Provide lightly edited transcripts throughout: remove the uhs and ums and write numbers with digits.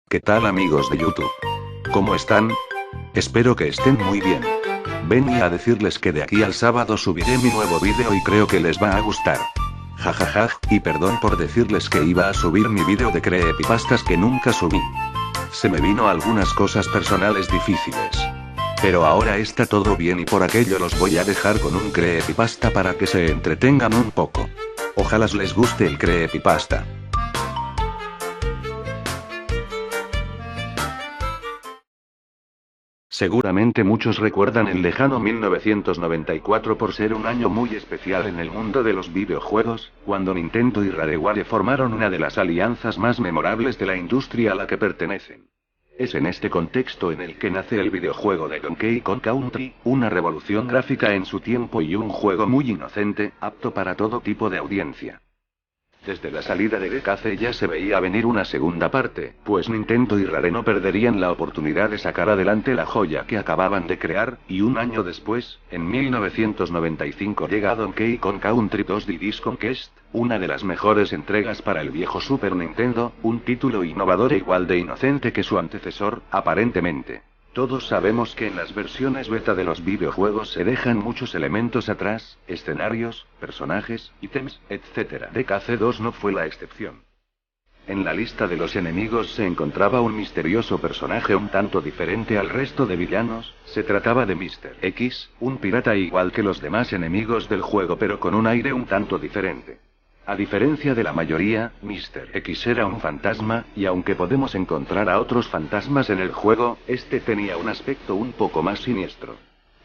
¿Qué tal amigos de YouTube? ¿Cómo están? Espero que estén muy bien. Venía a decirles que de aquí al sábado subiré mi nuevo vídeo y creo que les va a gustar. Jajaja, y perdón por decirles que iba a subir mi vídeo de creepypastas que nunca subí. Se me vino algunas cosas personales difíciles. Pero ahora está todo bien y por aquello los voy a dejar con un creepypasta para que se entretengan un poco. Ojalá les guste el creepypasta. Seguramente muchos recuerdan el lejano 1994 por ser un año muy especial en el mundo de los videojuegos, cuando Nintendo y Rareware formaron una de las alianzas más memorables de la industria a la que pertenecen. Es en este contexto en el que nace el videojuego de Donkey Kong Country, una revolución gráfica en su tiempo y un juego muy inocente, apto para todo tipo de audiencia. Desde la salida de DKC ya se veía venir una segunda parte, pues Nintendo y Rare no perderían la oportunidad de sacar adelante la joya que acababan de crear, y un año después, en 1995 llega Donkey Kong Country 2 Diddy's Conquest, una de las mejores entregas para el viejo Super Nintendo, un título innovador e igual de inocente que su antecesor, aparentemente. Todos sabemos que en las versiones beta de los videojuegos se dejan muchos elementos atrás, escenarios, personajes, ítems, etc. DKC2 no fue la excepción. En la lista de los enemigos se encontraba un misterioso personaje un tanto diferente al resto de villanos, se trataba de Mr. X, un pirata igual que los demás enemigos del juego pero con un aire un tanto diferente. A diferencia de la mayoría, Mr. X era un fantasma, y aunque podemos encontrar a otros fantasmas en el juego, este tenía un aspecto un poco más siniestro.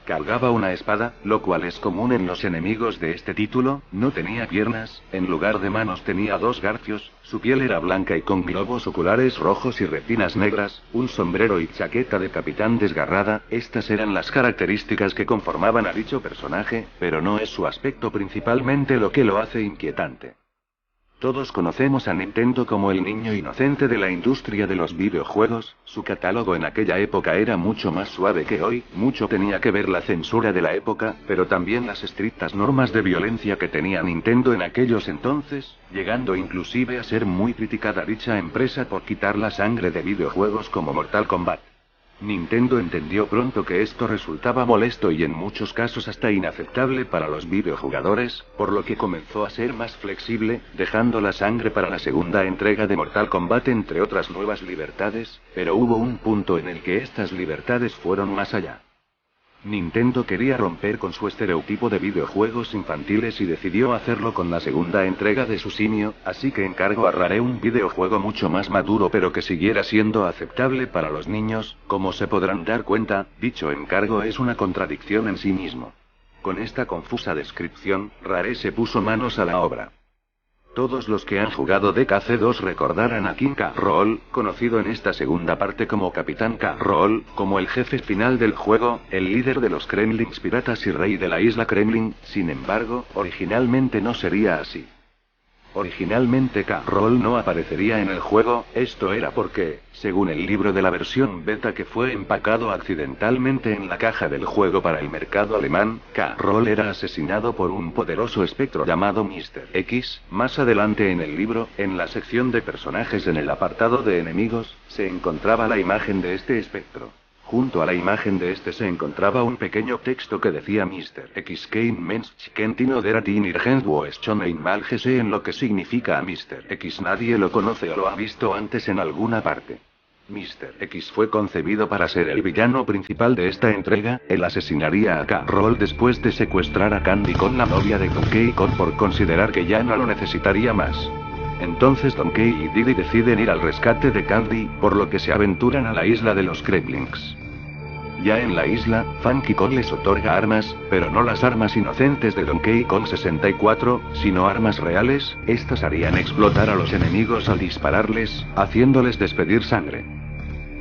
Cargaba una espada, lo cual es común en los enemigos de este título, no tenía piernas, en lugar de manos tenía dos garfios, su piel era blanca y con globos oculares rojos y retinas negras, un sombrero y chaqueta de capitán desgarrada, estas eran las características que conformaban a dicho personaje, pero no es su aspecto principalmente lo que lo hace inquietante. Todos conocemos a Nintendo como el niño inocente de la industria de los videojuegos, su catálogo en aquella época era mucho más suave que hoy, mucho tenía que ver la censura de la época, pero también las estrictas normas de violencia que tenía Nintendo en aquellos entonces, llegando inclusive a ser muy criticada dicha empresa por quitar la sangre de videojuegos como Mortal Kombat. Nintendo entendió pronto que esto resultaba molesto y en muchos casos hasta inaceptable para los videojugadores, por lo que comenzó a ser más flexible, dejando la sangre para la segunda entrega de Mortal Kombat entre otras nuevas libertades, pero hubo un punto en el que estas libertades fueron más allá. Nintendo quería romper con su estereotipo de videojuegos infantiles y decidió hacerlo con la segunda entrega de su simio, así que encargó a Rare un videojuego mucho más maduro pero que siguiera siendo aceptable para los niños. Como se podrán dar cuenta, dicho encargo es una contradicción en sí mismo. Con esta confusa descripción, Rare se puso manos a la obra. Todos los que han jugado DKC2 recordarán a King K. Rool, conocido en esta segunda parte como Capitán K. Rool, como el jefe final del juego, el líder de los Kremlings piratas y rey de la isla Kremlin. Sin embargo, originalmente no sería así. Originalmente K. Rool no aparecería en el juego, esto era porque, según el libro de la versión beta que fue empacado accidentalmente en la caja del juego para el mercado alemán, K. Rool era asesinado por un poderoso espectro llamado Mr. X. Más adelante en el libro, en la sección de personajes en el apartado de enemigos, se encontraba la imagen de este espectro. Junto a la imagen de este se encontraba un pequeño texto que decía Mr. X Kein Mensch Kentino Deratin Irgenswo Schonein Malgese, en lo que significa a Mr. X nadie lo conoce o lo ha visto antes en alguna parte. Mr. X fue concebido para ser el villano principal de esta entrega, él asesinaría a K. Rool después de secuestrar a Candy con la novia de Donkey Kong por considerar que ya no lo necesitaría más. Entonces Donkey y Diddy deciden ir al rescate de Candy, por lo que se aventuran a la isla de los Kremlings. Ya en la isla, Funky Kong les otorga armas, pero no las armas inocentes de Donkey Kong 64, sino armas reales, estas harían explotar a los enemigos al dispararles, haciéndoles despedir sangre.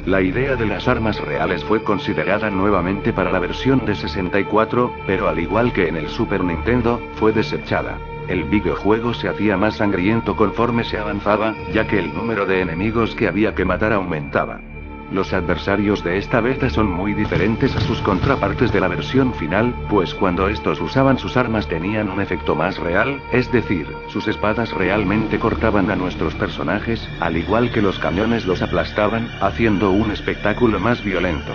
La idea de las armas reales fue considerada nuevamente para la versión de 64, pero al igual que en el Super Nintendo, fue desechada. El videojuego se hacía más sangriento conforme se avanzaba, ya que el número de enemigos que había que matar aumentaba. Los adversarios de esta beta son muy diferentes a sus contrapartes de la versión final, pues cuando estos usaban sus armas tenían un efecto más real, es decir, sus espadas realmente cortaban a nuestros personajes, al igual que los cañones los aplastaban, haciendo un espectáculo más violento.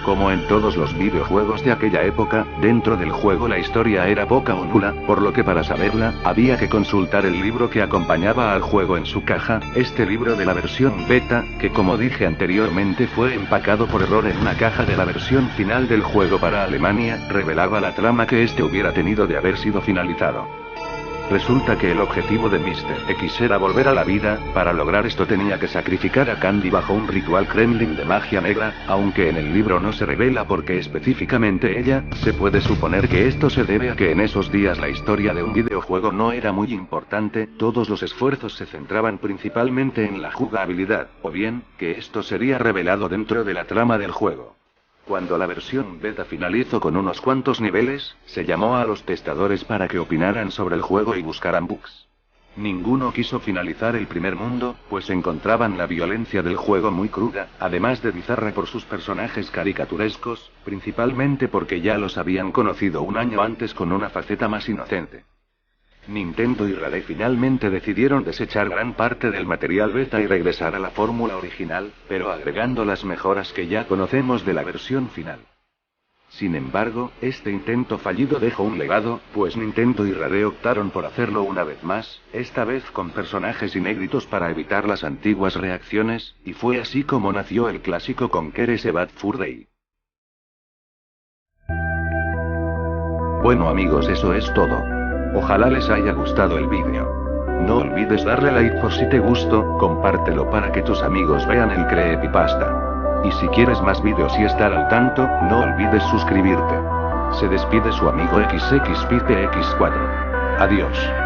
Como en todos los videojuegos de aquella época, dentro del juego la historia era poca o nula, por lo que para saberla, había que consultar el libro que acompañaba al juego en su caja, este libro de la versión beta, que como dije anteriormente fue empacado por error en una caja de la versión final del juego para Alemania, revelaba la trama que este hubiera tenido de haber sido finalizado. Resulta que el objetivo de Mr. X era volver a la vida, para lograr esto tenía que sacrificar a Candy bajo un ritual Kremlin de magia negra, aunque en el libro no se revela por qué específicamente ella, se puede suponer que esto se debe a que en esos días la historia de un videojuego no era muy importante, todos los esfuerzos se centraban principalmente en la jugabilidad, o bien, que esto sería revelado dentro de la trama del juego. Cuando la versión beta finalizó con unos cuantos niveles, se llamó a los testadores para que opinaran sobre el juego y buscaran bugs. Ninguno quiso finalizar el primer mundo, pues encontraban la violencia del juego muy cruda, además de bizarra por sus personajes caricaturescos, principalmente porque ya los habían conocido un año antes con una faceta más inocente. Nintendo y Rare finalmente decidieron desechar gran parte del material beta y regresar a la fórmula original, pero agregando las mejoras que ya conocemos de la versión final. Sin embargo, este intento fallido dejó un legado, pues Nintendo y Rare optaron por hacerlo una vez más, esta vez con personajes inéditos para evitar las antiguas reacciones, y fue así como nació el clásico Conquer Bad Fur Day. Bueno amigos, eso es todo. Ojalá les haya gustado el vídeo. No olvides darle like por si te gustó, compártelo para que tus amigos vean el creepypasta. Y si quieres más vídeos y estar al tanto, no olvides suscribirte. Se despide su amigo XXPTX4. Adiós.